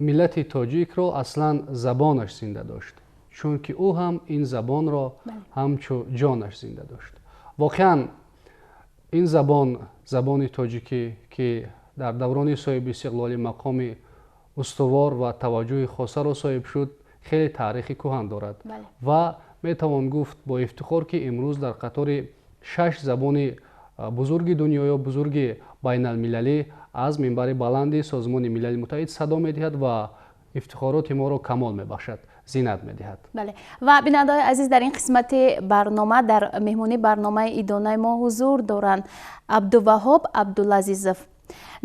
ملت تاجیک را اصلا زبانش زنده داشت، چون که او هم این زبان را همچو جانش زنده داشت. واقعا این زبان تاجیکی که در دوران صاحب استقلال مقام استوار و توجه خاصه را صاحب شد، خیلی تاریخی کهن دارد و میتوان گفت با افتخار که امروز در قطار 6 زبان بزرگ دنیا یا بزرگ بین المللی از منبر بلند سازمان ملل متحد صدا میدهد و افتخارات ما را کمال میبخشد، زینت میدهد. بله. و بینندگان عزیز، در این قسمت برنامه در مهمونی برنامه ایدانه ما حضور دارند عبدالوهاب عبدالعزیزов،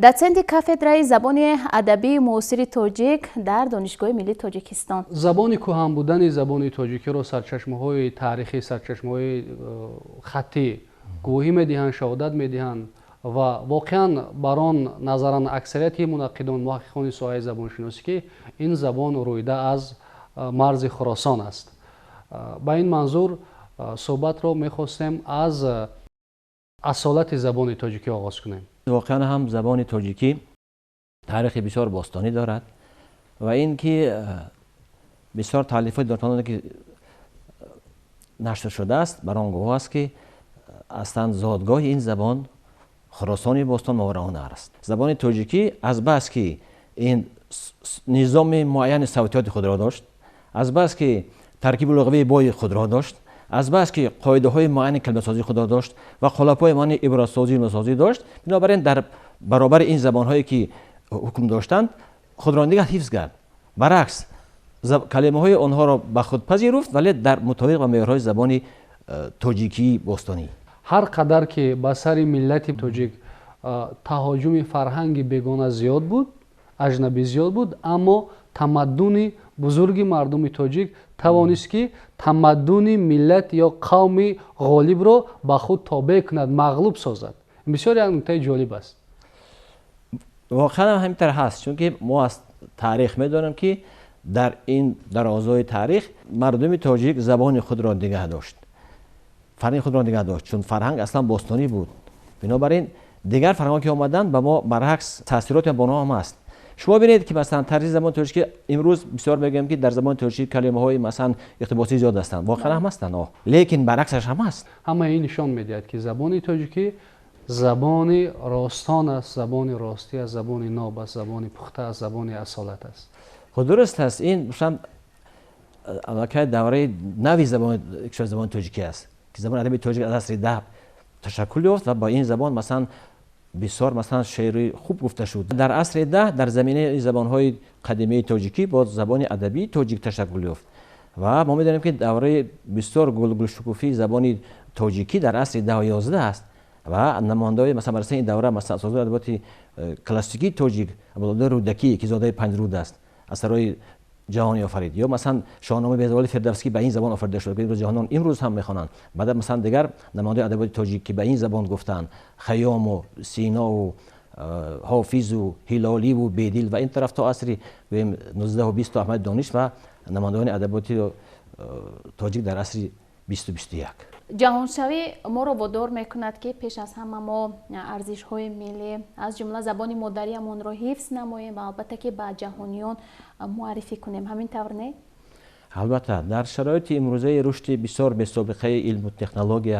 دوسنت کاتدرای زبان ادبی معاصر تاجیک در دانشگاه ملی تاجیکستان. زبان کهن بودن زبان تاجیکی را سرچشمه‌های تاریخی، سرچشمه‌های خطی گواهی میدهند، شهادت میدهند و واقعا بران نظران اکثریت منقدان محققان ساحه زبانشناسی که این زبان رویده از مرز خراسان است. با این منظور صحبت را میخواستیم از اصالت زبان تاجیکی آغاز کنیم. واقعا هم زبان تاجیکی تاریخ بسیار باستانی دارد و این که بسیار تالیفات دارد که نشر شده است بر آن گواه است که اصلا زادگاه این زبان خراسان باستان ماوراءالنهر است. زبان تاجیکی از بس که این نظام معین صوتیات خود را داشت، از بس که ترکیب لغوی بای خود را داشت، از بس که قاعده های معین کلمه سازی خود را داشت و خلاپای معین عبارت سازی و سازی داشت، بنابراین در برابر این زبان هایی که حکم داشتند خود را نگه حفظ کرد. برعکس کلمه های آنها را به خود پذیرفت ولی در مطابق با معیارهای زبان تاجیکی باستانی. هر قدر که به سر ملت تاجیک تهاجم فرهنگ بیگانه زیاد بود، اجنبی زیاد بود، اما تمدن بزرگ مردم تاجیک توانست که تمدن ملت یا قوم غالب را به خود تابع کند، مغلوب سازد. بسیار یک نکته جالب است. واقعا همینطور هست، چون که ما از تاریخ میدانیم که در این درازای تاریخ مردم تاجیک زبان خود را نگه داشت، فرهنگ خود را نگه داشت، چون فرهنگ اصلا باستانی بود. بنابراین دیگر فرهنگ‌ها که آمدن به ما برعکس تاثیرات با آنها هم است. شما ببینید که مثلا طرز زبان تاجیکی امروز بسیار میگم که در زبان تاجیکی کلمه‌های مثلا اقتباسی زیاد هستند، واقعا هم هستند، لیکن برعکسش هم است. همه این نشان میدهد که زبان تاجیکی زبان راستان است، زبان راستی است، زبان ناب است، زبان پخته است، زبان اصالت است. خود درست است. این مثلا البته دوره نوی زبان تاجیکی است که زبان ادبی تاجیک از عصر 10 تشکل یافت و با این زبان مثلا بسیار مثلا شعری خوب گفته شد. در عصر 10 در زمینه زبان‌های قدیمی تاجیکی با زبان ادبی تاجیک تشکل یافت و ما می‌دانیم که دوره بسیار گل شکوفی زبان تاجیکی در عصر 10 و 11 است و نماینده‌های مثلا این دوره مثلا سازمان ادبیات کلاسیکی تاجیک ابوالعلا رودکی که زاده پنجرود است، اثرای جهانی آفرید، یا مثلا شاهنامه بهزاد فردوسی به این زبان آفریده شده که امروز جهانیان امروز هم میخوانند. بعد مثلا دیگر نماینده ادبیات تاجیک که به این زبان گفتند، خیام و سینا و حافظ و هلالی و بیدیل و این طرف تا عصر 19 و 20 احمد دانش و نمایندگان ادبیات تاجیک در عصر 20 و 21. جهانشوی ما را وادار میکند که پیش از همه ما ارزش های ملی از جمله زبان مادریمان را حفظ نماییم و البته که به جهانیان معرفی کنیم. همین طور نه؟ البته در شرایط امروزه رشد بسیار به سابقه علم و تکنولوژی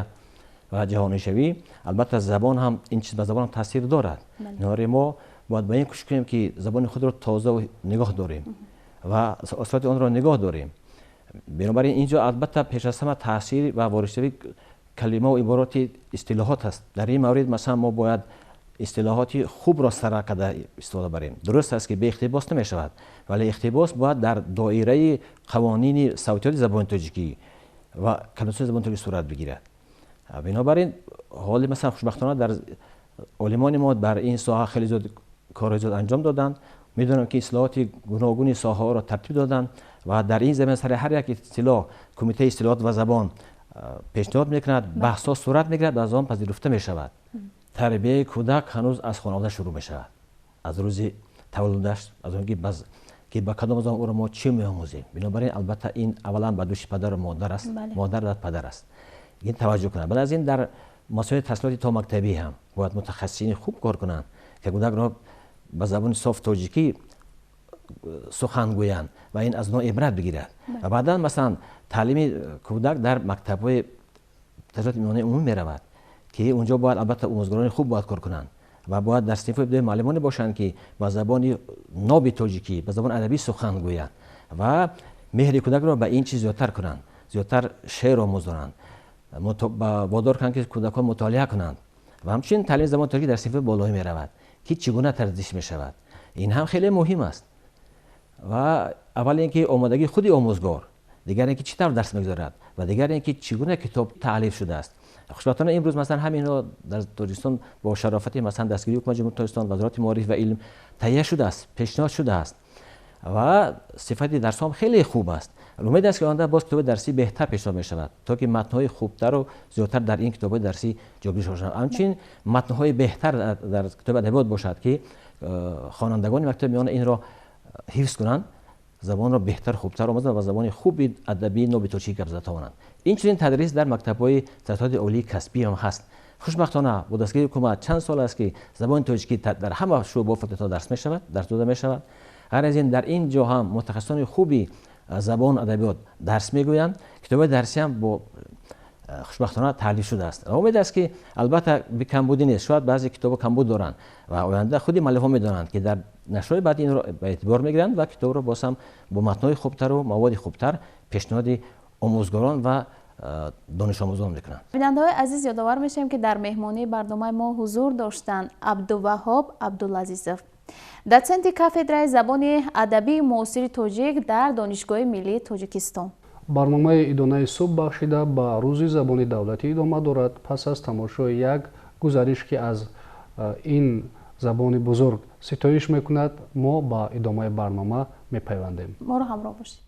و جهانشوی البته زبان هم این چیز به زبان هم تاثیر دارد. نهار ما باید به این کوشش کنیم که زبان خود را تازه و نگاه داریم و اصالت آن را نگاه داریم. بنابراین اینجا البته پیش از همه تاثیر و وارشوی کلمه و عبارات اصطلاحات است. در این مورد مثلا ما باید اصطلاحات خوب را سر کرده استفاده بریم. درست است که به اقتباس نمی شود، ولی اقتباس باید در دایره قوانین صوتیات زبان تاجیکی و کلمات زبان تاجیکی صورت بگیرد. بنابراین حال مثلا خوشبختانه در علمان ما بر این ساحه خیلی زیاد کارهای زیاد انجام دادند. میدونم که اصلاحات گوناگون ساحه را ترتیب دادند و در این زمینه سر هر یک اصطلاح کمیته اصطلاحات و زبان پیشنهاد میکند، بحث‌ها صورت میگیرد و از آن پذیرفته میشود. تربیت کودک هنوز از خانواده شروع میشود، از روز تولدش، از اونکه که با کدام از او را ما چی میآموزیم. بنابراین البته این اولا به دوش پدر و مادر است، مادر در پدر است، این توجه کنند. بعد از این در مسائل تحصیلات تا مکتبی هم باید متخصصین خوب کار کنند که کودک را به زبان صاف تاجیکی سخن گویند و این از نوع عبرت بگیرد. و بعدا مثلا تعلیم کودک در مکتب‌های تحصیلات میانه عمومی می رود که اونجا باید البته آموزگاران خوب باید کار کنند و باید در صنف ابتدایی معلمان باشند که با زبان ناب تاجیکی به زبان ادبی سخن گویند و مهر کودک را به این چیز زیادتر کنند، زیادتر شعر آموزانند، وادار کنند که کودکان مطالعه کنند و همچنین تعلیم زبان تاجیکی در صنف بالایی می رود که چگونه تدریس می شود. این هم خیلی مهم است. و اول اینکه آمادگی خود آموزگار، دیگر اینکه چطور درس میگذارد و دیگر اینکه چگونه کتاب تالیف شده است. خوشبختانه امروز مثلا همین رو در تاجیکستان با شرافت مثلا دستگیری حکومت جمهوری تاجیکستان وزارت معارف و علم تهیه شده است، پیشنهاد شده است و صفت درس هم خیلی خوب است. امید است که آینده باز کتاب درسی بهتر پیشنهاد می شود تا که متن‌های خوبتر و زیادتر در این کتاب درسی جابجا شود. همچنین متن‌های بهتر در کتاب ادبیات باشد که خوانندگان مکتب میان این را حفظ کنند، زبان را بهتر خوبتر آموزند و زبان خوب ادبی نو به تاجیکی گپ زدند. این چنین تدریس در مکتب‌های تحصیلات عالی کسبی هم هست. خوشبختانه با دستگیری حکومت چند سال است که زبان تاجیکی در همه شعبه فاکولته درس می شود، درس داده می شود. هر از این در این جا هم متخصصان خوبی زبان ادبیات درس میگویند. کتاب درسی هم با خوشبختانه تالیف شده است. امید است که البته به کمبودی نیست، شاید بعضی کتاب کمبود دارند و آینده خودی مؤلفان میدانند که در نشرهای بعد این را به اعتبار میگیرند و کتاب را باز هم با متن‌های خوبتر و مواد خوبتر پیشنهاد آموزگاران و دانش آموزان میکنند. بیننده‌های عزیز یادآور میشیم که در مهمانی برنامه ما حضور داشتند عبدالوهاب عبدالعزیزов، доценти кафедраи забони адабии муосири тоҷик дар донишгоҳи миллии тоҷикистон. барномаи идонаи субҳ бахшида ба рӯзи забони давлатӣ идома дорад. пас аз тамошои як гузариш ки аз ин забони бузург ситоиш мекунад, мо ба идомаи барнома мепайвандем. моро ҳамроҳ бошед.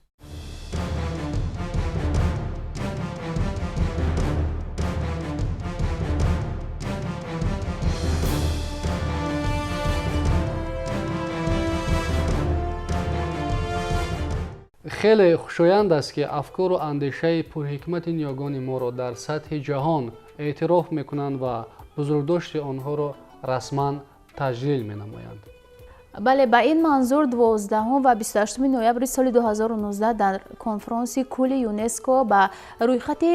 хеле хушоянд аст ки афкору андешаи пурҳикмати ниёгони моро дар сатҳи ҷаҳон эътироф мекунанд ва бузургдошти онҳоро расман таҷлил менамоянд. бале ба ин манзур 12 ва 28 ноябри соли 2019 дар конфронси кулли юнеско ба рӯйхати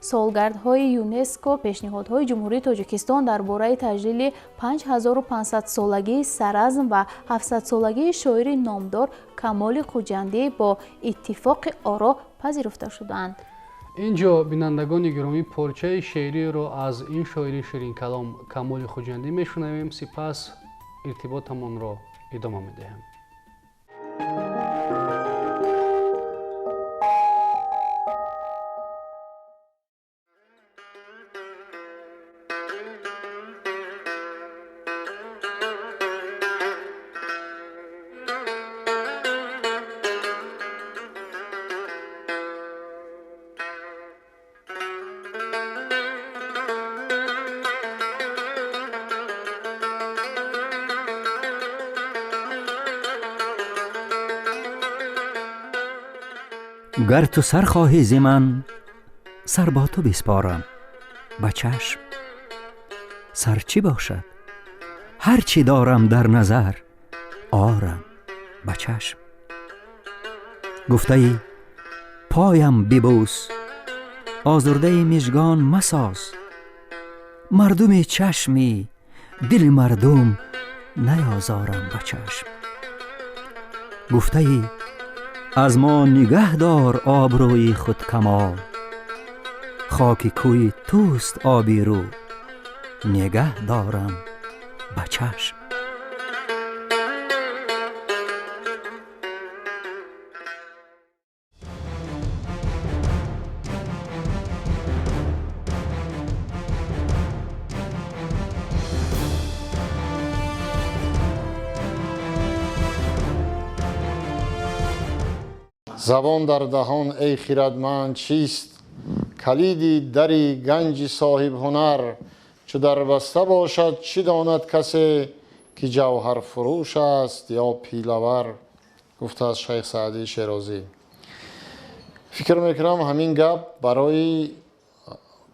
солгардҳои юнеско пешниҳодҳои ҷумҳурии тоҷикистон дар бораи таҷлили 5500-солагии саразм ва 700-солагии шоири номдор Камоли Хуҷандӣ бо иттифоқи оро пазируфта шуданд. ин ҷо бинандагони гиромӣ порчаи шеъриро аз ин шоири ширинкалом Камоли Хуҷандӣ мешунавем, сипас иртиботамонро идома медиҳем. گر تو سر خواهی ز من سر با تو بسپارم به چشم. سر چی باشد هر چی دارم در نظر آرم به چشم. گفته ای پایم ببوس آزرده مژگان مساز، مردم چشمی دل مردم نیازارم به چشم. گفته ای از ما نگه دار آبروی خود کمال، خاک کوی توست آبی رو نگه دارم به چشم. زبان در دهان ای خردمند چیست؟ کلیدی دری گنج صاحب هنر. چو در بسته باشد چی داند کسی که جوهر فروش است یا پیلور. گفته از شیخ سعدی شیرازی. فکر میکنم همین گپ برای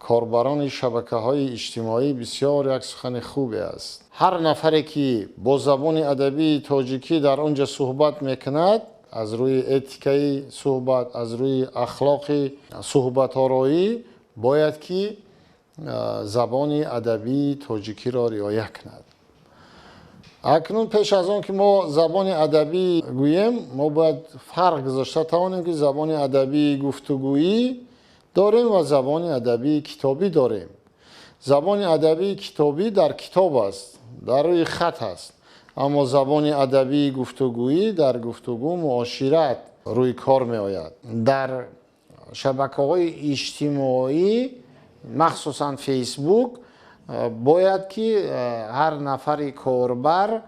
کاربران شبکه‌های اجتماعی بسیار یک سخن خوبی است. هر نفری که با زبان ادبی تاجیکی در اونجا صحبت میکند، از روی اتیکای صحبت، از روی اخلاقی صحبت آرایی، باید که زبان ادبی تاجیکی را رعایت کند. اکنون پیش از آن که ما زبان ادبی گوییم، ما باید فرق گذاشته توانیم که زبان ادبی گفتگویی داریم و زبان ادبی کتابی داریم. زبان ادبی کتابی در کتاب است، در روی خط است، اما زبان ادبی گفتگویی در گفتگو معاشرت روی کار می آید. در شبکه‌های اجتماعی مخصوصا فیسبوک باید که هر نفر کاربر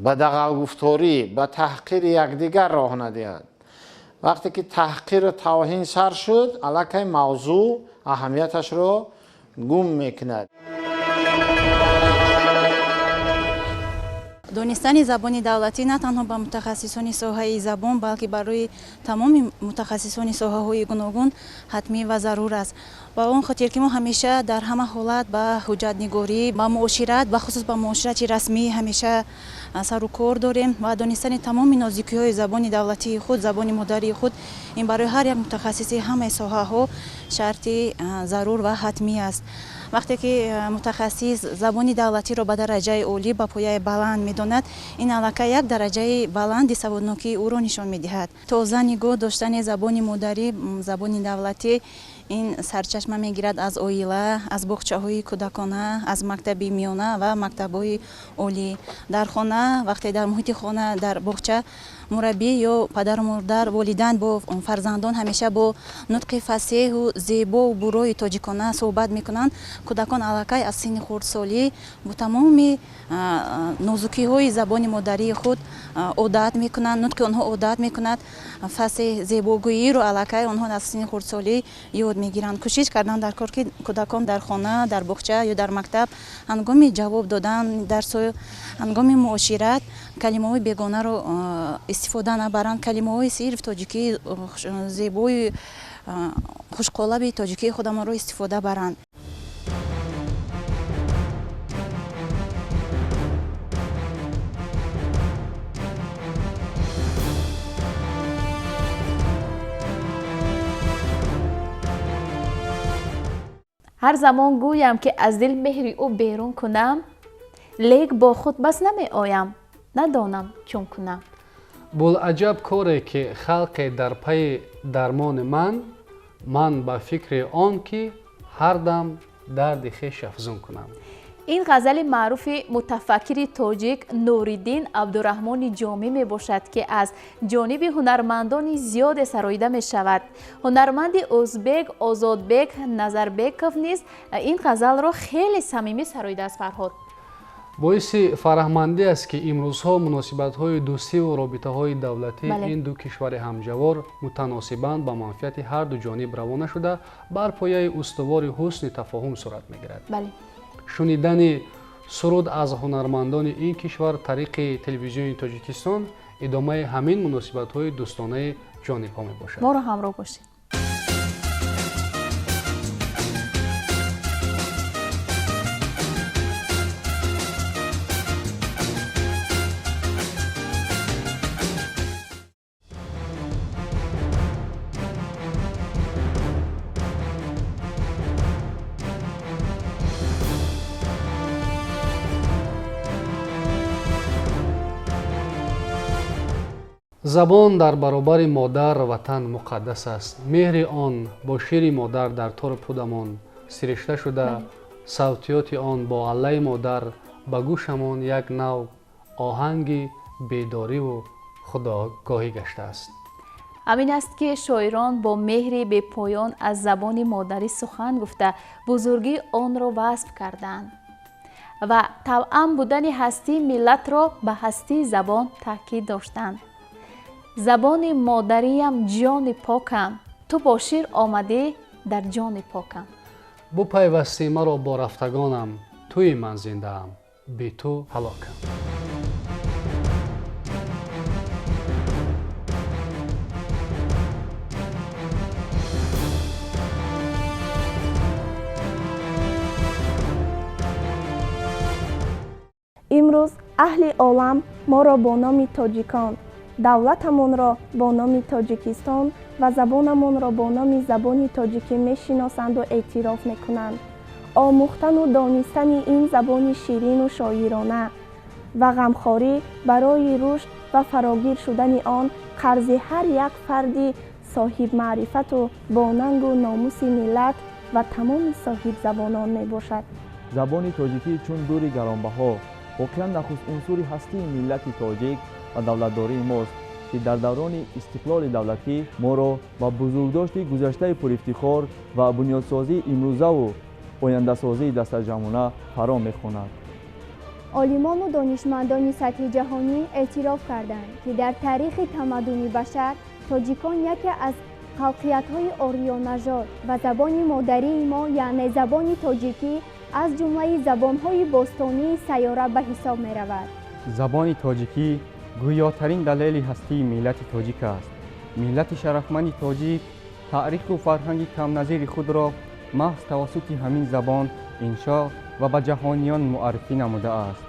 به دغل گفتاری، به تحقیر یکدیگر راه ندهد. وقتی که تحقیر و توهین سر شد، الکی موضوع اهمیتش را گم میکند. دانستن زبان دولتی نه تنها به متخصصان ساحه زبان بلکه برای تمام متخصصان ساحه‌های گوناگون حتمی و ضرور است. با اون خاطر که ما همیشه در همه حالت به حجت نگاری، به معاشرت، به خصوص به معاشرت رسمی همیشه سر و کار داریم و دانستن تمام نازکی‌های زبان دولتی خود، زبان مادری خود، این برای هر یک متخصص همه ساحه‌ها شرطی ضرور و حتمی است. وقتی که متخصص زبان دولتی را به درجه عالی به پایه بلند می‌داند، این علاقه یک درجه بلند سوادناکی او را نشان می‌دهد. تازه نگاه داشتن زبان مادری، زبان دولتی، این سرچشمه میگیرد از اویله، از باغچه‌های کودکانه، از مکتب میانه و مکتب‌های عالی. در خانه، وقتی در محیط خانه، در باغچه، مربی یا پدر و مادر، والدین با فرزندان همیشه با نطق فصیح و زیبا و بروی تاجیکانه صحبت میکنند. کودکان علاقه از سن خردسالی با تمام نازکی‌های زبان مادری خود عادت میکنند، نطق آنها عادت میکند، فصیح زیباگویی رو علاقه آنها از سن خردسالی یاد میگیرند. کوشش کردن در کار که کودکان در خانه، در باغچه یا در مکتب هنگام جواب دادن درس و هنگام معاشرت کلمه‌های بیگانه رو استفاده نبرند، کلمه‌های صرف تاجیکی زیبای خوشقالب تاجیکی خودمان رو استفاده برند. هر زمان گویم که از دل مهری او بیرون کنم، لیک با خود بس نمی آیم، ندانم چون کنم. بوالعجب کوره که خلق در پی درمان من به فکر آن که هر دم درد خویش افزون کنم. این غزل معروف متفکر تاجیک نوریدین عبدالرحمن جامی می باشد که از جانب هنرمندان زیاد سراییده می شود. هنرمند ازبک آزادبک نظربکov نیز این غزل را خیلی صمیمی سراییده است. فرهاد، باعث فرحمندی است که امروزها مناسبت‌های دوستی و رابطه‌های دولتی این دو کشور همجوار متناسباً با منفعت هر دو جانب روانه شده بر پایه استوار حسن تفاهم صورت می‌گیرد. شنیدن سرود از هنرمندان این کشور طریق تلویزیون تاجیکستان ادامه همین مناسبت‌های دوستانه جانب‌ها میباشد. ما را همراه باشید. زبان در برابر مادر وطن مقدس است. مهر آن با شیر مادر در تار پودمان سرشته شده، صوتیات آن با علی مادر به گوشمان یک نوع آهنگ بیداری و خودآگاهی گشته است. همین است که شاعران با مهری به پایان از زبان مادری سخن گفته بزرگی آن را وصف کردند و توأم بودن هستی ملت را به هستی زبان تاکید داشتند. زبان مادریم جان پاکم، تو با شیر آمده در جان پاکم. بو پیوستی مرا با رفتگانم، توی من زنده ام، بی تو هلاکم. اهل عالم ما را با نام تاجیکان، دولتمان را با نام تاجیکستان و زبانمان را با نام زبان تاجیکی میشناسند و اعتراف میکنند. آموختن و دانستن این زبان شیرین و شاعرانه و غمخواری برای رشد و فراگیر شدن آن قرض هر یک فردی صاحب معرفت و با ننگ و ناموس ملت و تمام صاحب زبانان می باشد. زبان تاجیکی چون دوری گرانبها واقعا نخست عنصر هستی ملت تاجیک و دولتداری ماست که در دوران استقلال دولتی ما را با بزرگداشت گذشته پرافتخار و بنیادسازی امروزه و آینده‌سازی دستجمعانه فرا می‌خواند. عالمان و دانشمندان سطح جهانی اعتراف کردند که در تاریخ تمدن بشر تاجیکان یکی از خلقیت‌های آریانژاد و زبان مادری ما یعنی زبان تاجیکی از جمله زبان‌های باستانی سیاره به حساب می‌رود. زبان تاجیکی گویاترین دلیل هستی ملت تاجیک است. ملت شرفمند تاجیک تاریخ و فرهنگ کم نظیر خود را محض توسط همین زبان انشا و به جهانیان معرفی نموده است.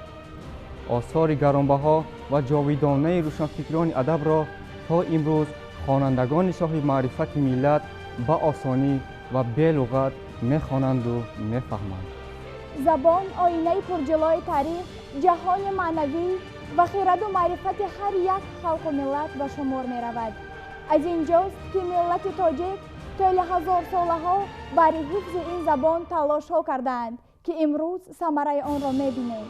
آثار گرانبها و جاویدانه روشنفکران ادب را تا امروز خوانندگان صاحب معرفت ملت به آسانی و به لغت می‌خوانند و می‌فهمند. زبان آینه پرجلوی تاریخ، جهان معنوی و خرد و معرفت هر یک خلق و ملت به شمار می‌رود. از اینجاست که ملت تاجیک طول هزار سالها برای حفظ این زبان تلاش‌ها کردند که امروز ثمره آن را می‌بینیم.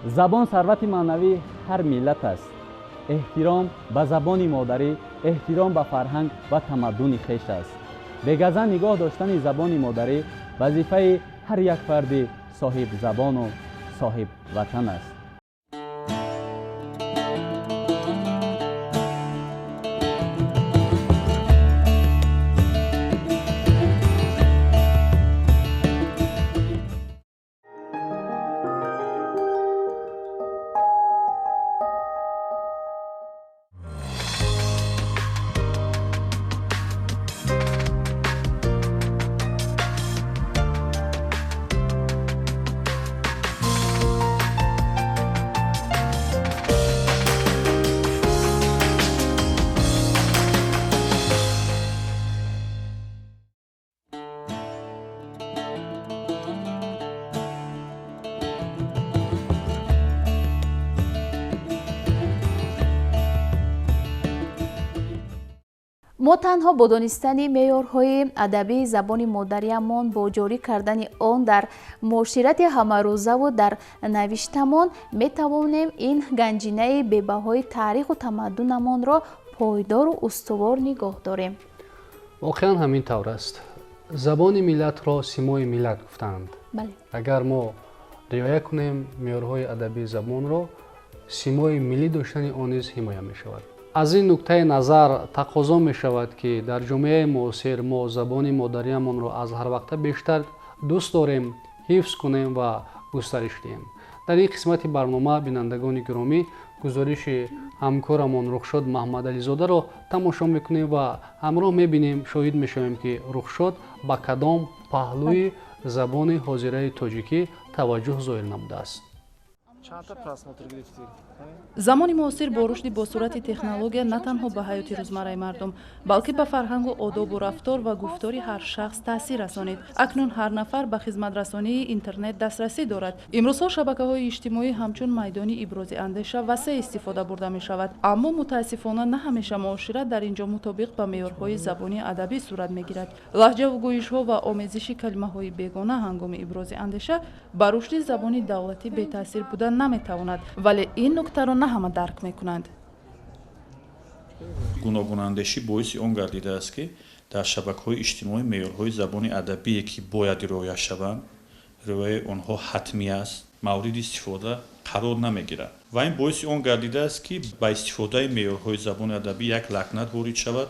زبان ثروت معنوی هر ملت است. احترام به زبان مادری، احترام به فرهنگ و تمدن خویش است. بگذر نگاه داشتن زبان مادری وظیفه هر یک فرد صاحب زبان و صاحب وطن است. ما تنها با دانستن معیارهای ادبی زبان مادریمان با جاری کردن آن در معاشرت همه‌روزه و در نوشتمان می توانیم این گنجینه بی‌بهای تاریخ و تمدنمان را پایدار و استوار نگاه داریم. واقعا همین طور است. زبان ملت را سیمای ملت گفتند. بله. اگر ما رعایت کنیم معیارهای ادبی زبان را، سیمای ملی داشتن آن نیز حمایت می شود. از این نکته نظر تقاضا می شود که در جامعه معاصر ما زبان مادریمان را از هر وقت بیشتر دوست داریم، حفظ کنیم و گسترش دهیم. در این قسمت برنامه بینندگان گرامی گزارش همکارمان رخشاد محمد علیزاده را تماشا میکنیم و همراه میبینیم، شاهد میشویم که رخشاد با کدام پهلوی زبان حاضره تاجیکی توجه ظاهر نموده است. замони муосир бо рушди бо сурати технология на танҳо ба ҳаёти рӯзмарраи мардум балки ба фарҳангу одобу рафтор ва гуфтори ҳар шахс таъсир расонид. акнун ҳар нафар ба хизматрасонии интернет дастрасӣ дорад. имрӯзҳо шабакаҳои иҷтимоӣ ҳамчун майдони ибрози андеша васеъ истифода бурда мешавад, аммо мутаассифона на ҳамеша муошират дар ин ҷо мутобиқ ба меъёрҳои забони адабӣ сурат мегирад. лаҳҷаву гӯишҳо ва омезиши калимаҳои бегона ҳангоми ибрози андеша ба рушди забони давлатӣ бетаъсир буда наметавонад, вале ин нуктаро на ҳама дарк мекунанд. гуногунандешӣ боиси он гардидааст ки дар шабакаҳои иҷтимоӣ меъёрҳои забони адабие ки бояд риоя шаванд, риояи онҳо ҳатмӣ аст, мавриди истифода қарор намегирад ва ин боиси он гардидааст ки ба истифодаи меъёрҳои забони адабӣ як лакнат ворид шавад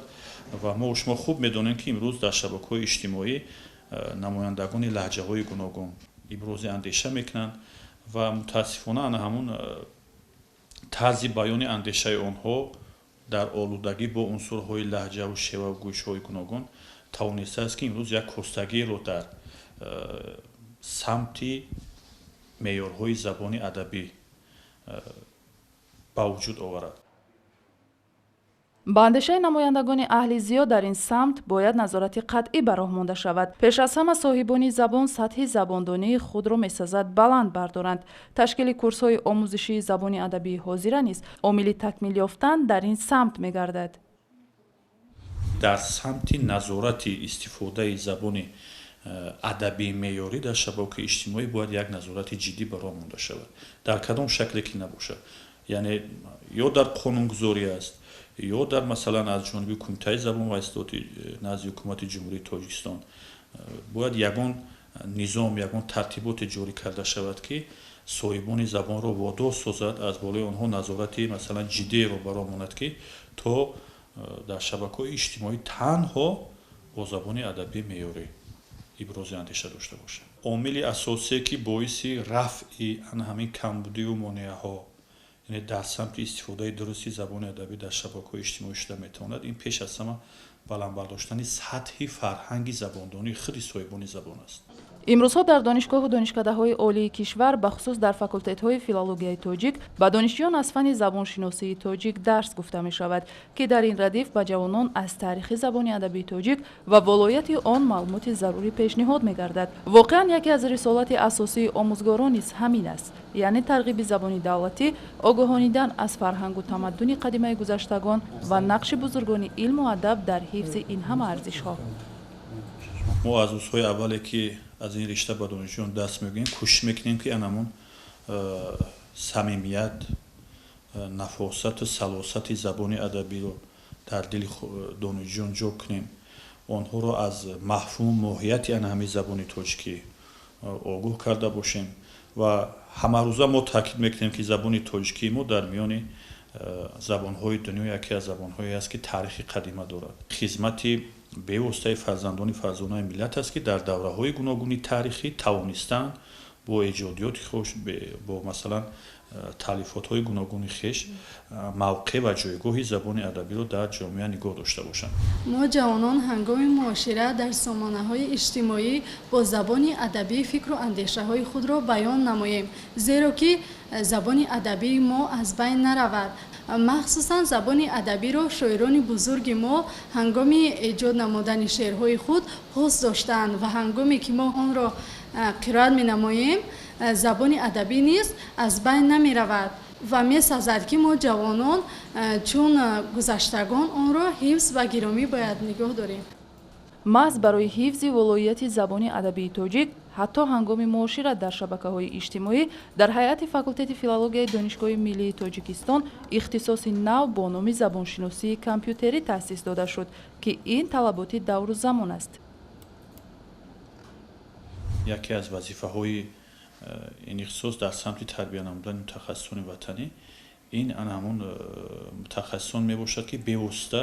ва мо шумо хуб медонем ки имрӯз дар шабакаҳои иҷтимоӣ намояндагони лаҳҷаҳои гуногун ибрози андеша мекунанд ва мутаассифона ана ҳамун тарзи баёни андешаи онҳо дар олудагӣ бо унсурҳои лаҳҷаву шеваву гӯишҳои гуногун тавонистааст ки имрӯз як костагиро дар самти меъёрҳои забони адабӣ ба вуҷуд оварад. ба андешаи намояндагони аҳли зиёд дар ин самт бояд назорати қатъӣ ба роҳ монда шавад. пеш аз ҳама соҳибони забон сатҳи забондонии худро месазад баланд бардоранд. ташкили курсҳои омӯзишии забони адабии ҳозира низ омили такмил ёфтан дар ин самт мегардад. дар самти назорати истифодаи забони адабии меъёрӣ дар шабакаҳои иҷтимоӣ бояд як назорати ҷиддӣ ба роҳ монда шавад. дар кадом шакле ки набошад, яъне ё дар қонунгузорӣ аст, ё дар масалан аз ҷониби кумитаи забон ва истиҳодоти назди ҳукумати ҷумҳурии тоҷикистон бояд ягон низом, ягон тартиботе ҷорӣ карда шавад, ки соҳибони забонро водор созад, аз болои онҳо назорати масалан ҷиддиеро ба роҳ монад, ки то дар шабакаҳои иҷтимоӣ танҳо бо забони адабии меъёрӣ ибрози андеша дошта бошад. омили асосие ки боиси рафъи ана ҳамин камбудию монеаҳо, яъне дар самти истифодаи дурусти забони адабӣ дар шабакаҳои иҷтимоӣ шуда метавонад, ин пеш аз ҳама баландбардоштани сатҳи фарҳанги забондонии худи соҳибони забон аст. имрӯзҳо дар донишгоҳу донишкадаҳои олии кишвар бахусус дар факултетҳои филологияи тоҷик ба донишҷӯён аз фанни забоншиносии тоҷик дарс гуфта мешавад, ки дар ин радиф ба ҷавонон аз таърихи забони адабии тоҷик ва волояти он маълумоти зарурӣ пешниҳод мегардад. воқеан яке аз рисолати асосии омӯзгорон низ ҳамин аст, яъне тарғиби забони давлатӣ, огоҳонидан аз фарҳангу тамаддуни қадимаи гузаштагон ва нақши бузургони илму адаб дар ҳифзи ин ҳама арзишҳо. мо аз рӯзҳои аввале ки аз ин ришта ба донишҷӯён даст мегӯем, кӯшиш мекунем ки анамон самимият, нафосату салосати забони адабиро дар дили донишҷӯён ҷо кунем, онҳоро аз мафҳум моҳияти ана ҳамин забони тоҷикӣ огоҳ карда бошем ва ҳамарӯза мо таъкид мекунем ки забони тоҷикии мо дар миёни забонҳои дунё яке аз забонҳое аст ки таърихи қадима дорад. хизмати бевоситаи фарзандони фарзонаи миллат аст ки дар давраҳои гуногуни таърихӣ тавонистанд бо эҷодиёти хуш, бо масалан таълифотҳои гуногуни хеш мавқеъ ва ҷойгоҳи забони адабиро дар ҷомеа нигоҳ дошта бошанд. мо ҷавонон ҳангоми муошират дар сомонаҳои иҷтимоӣ бо забони адабии фикру андешаҳои худро баён намоем, зеро ки забони адабии мо аз байн наравад. махсусан забони адабиро шоирони бузурги мо ҳангоми эҷод намудани шеърҳои худ ҳифз доштанд ва ҳангоме ки мо онро қироат менамоем, забони адабӣ низ аз байн намеравад ва месазад ки мо ҷавонон чун гузаштагон онро ҳифз ва гиромӣ бояд нигоҳ дорем. маҳз барои ҳифзи волояти забони адабии тоҷик ҳатто ҳангоми муошират дар шабакаҳои иҷтимоӣ дар ҳайати факултети филологияи донишгоҳи миллии тоҷикистон ихтисоси нав бо номи забоншиносии компютерӣ таъсис дода шуд, ки ин талаботи давру замон аст. яке аз вазифаҳои ин ихтисос дар самти тарбия намудани мутахассисони ватанӣ ин ана ҳамон мутахассисон мебошад ки бевосита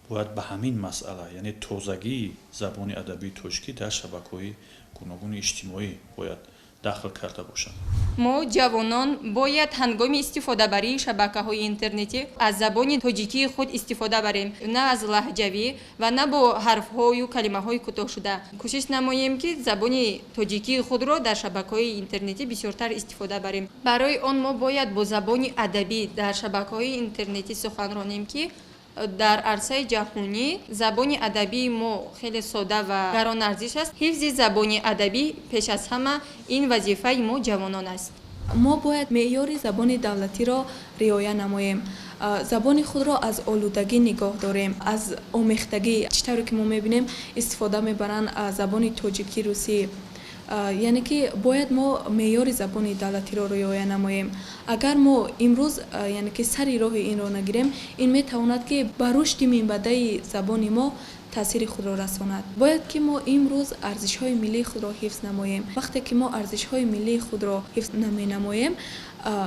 бояд ба ҳамин масъала, яъне тозагии забони адабии тоҷикӣ дар шабакаҳои гуногуни иҷтимоӣ бояд дахл карда бошанд. мо ҷавонон бояд ҳангоми истифодабарии шабакаҳои интернетӣ аз забони тоҷикии худ истифода барем, на аз лаҳҷавӣ ва на бо ҳарфҳою калимаҳои кӯтоҳшуда. кӯшиш намоем ки забони тоҷикии худро дар шабакаҳои интернетӣ бисёртар истифода барем. барои он мо бояд бо забони адабӣ дар шабакаҳои интернетӣ сухан ронем ки дар арсаи ҷаҳонӣ забони адабии мо хеле сода ва гаронарзиш аст. ҳифзи забони адабӣ пеш аз ҳама ин вазифаи мо ҷавонон аст. мо бояд меъёри забони давлатиро риоя намоем, забони худро аз олудагӣ нигоҳ дорем, аз омехтагӣ. чӣ тавре ки мо мебинем истифода мебаранд забони тоҷикӣ, русӣ, яъне ки бояд мо меъёри забони давлатиро риоя намоем. агар мо имрӯз яъне ки сари роҳи инро нагирем, ин метавонад ки ба рушди минбаъдаи забони мо таъсири худро расонад. бояд ки мо имрӯз арзишҳои миллии худро ҳифз намоем. вақте ки мо арзишҳои миллии худро ҳифз наменамоем,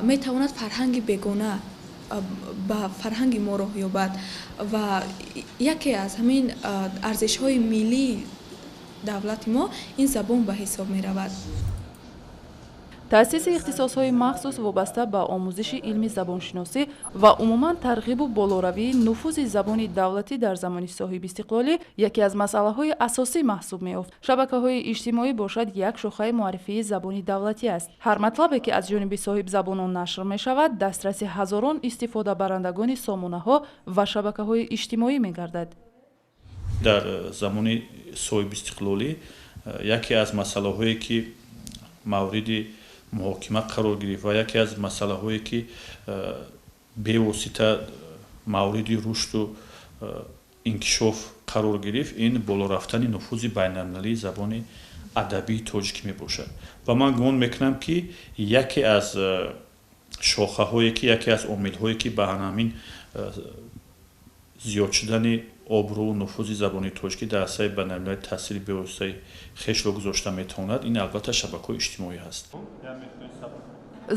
метавонад фарҳанги бегона ба фарҳанги мо роҳ ёбад ва яке аз ҳамин арзишҳои миллии давлати мо ин забон ба ҳисоб меравад. таъсиси ихтисосҳои махсус вобаста ба омӯзиши илми забоншиносӣ ва умуман тарғибу болоравии нуфузи забони давлатӣ дар замони соҳибистиқлолӣ яке аз масъалаҳои асосӣ маҳсуб меёфт. Шабакаҳои иҷтимоӣ бошад як шохаи муаррифии забони давлатӣ аст. ҳар матлабе ки аз ҷониби соҳибзабонон нашр мешавад дастраси ҳазорон истифодабарандагони сомонаҳо ва шабакаҳои иҷтимоӣ мегардад. дар замони соҳибистиқлолӣ яке аз масъалаҳое ки мавриди муҳокима қарор гирифт ва яке аз масъалаҳое ки бевосита мавриди рушду инкишоф қарор гирифт ин боло рафтани нуфузи байналмилалии забони адабии тоҷикӣ мебошад ва ман гумон мекунам ки яке аз шохаҳое ки яке аз омилҳое ки ба ҳамин зиёд шудани обрӯву нуфузи забони тоҷикӣ дар асаи байналмилалӣ таъсири бевоситаи хешро гузошта метавонад ин албатта шабакаҳои иҷтимоӣ ҳаст.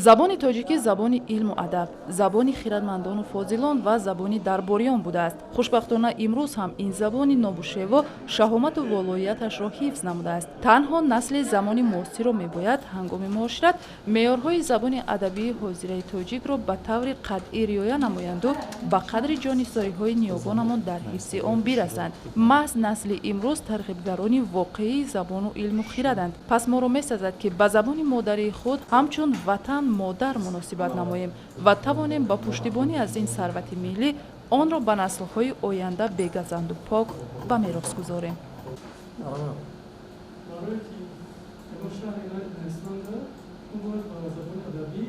забони тоҷикӣ забони илму адаб, забони хиратмандону фозилон ва забони дарбориён будааст. хушбахтона имрӯз ҳам ин забони нобушево шаҳомату волоияташро ҳифз намудааст. танҳо насли замони муосирро мебояд ҳангоми муошират меъёрҳои забони адабии ҳозираи тоҷикро ба таври қатъӣ риоя намоянду ба қадри ҷонисориҳои ниёбонамон дар ҳифзи он бирасанд. маҳз насли имрӯз тарғибгарони воқеии забону илму хиратанд. пас моро месазад ки ба забони модарии худ ҳамчун ватан модар муносибат намоем ва тавонем ба пуштибонӣ аз ин сарвати миллӣ онро ба наслҳои оянда бегазанду пок ба мерос гузорем. برای که شهر ایران هستند، اون باید با زبان ادبی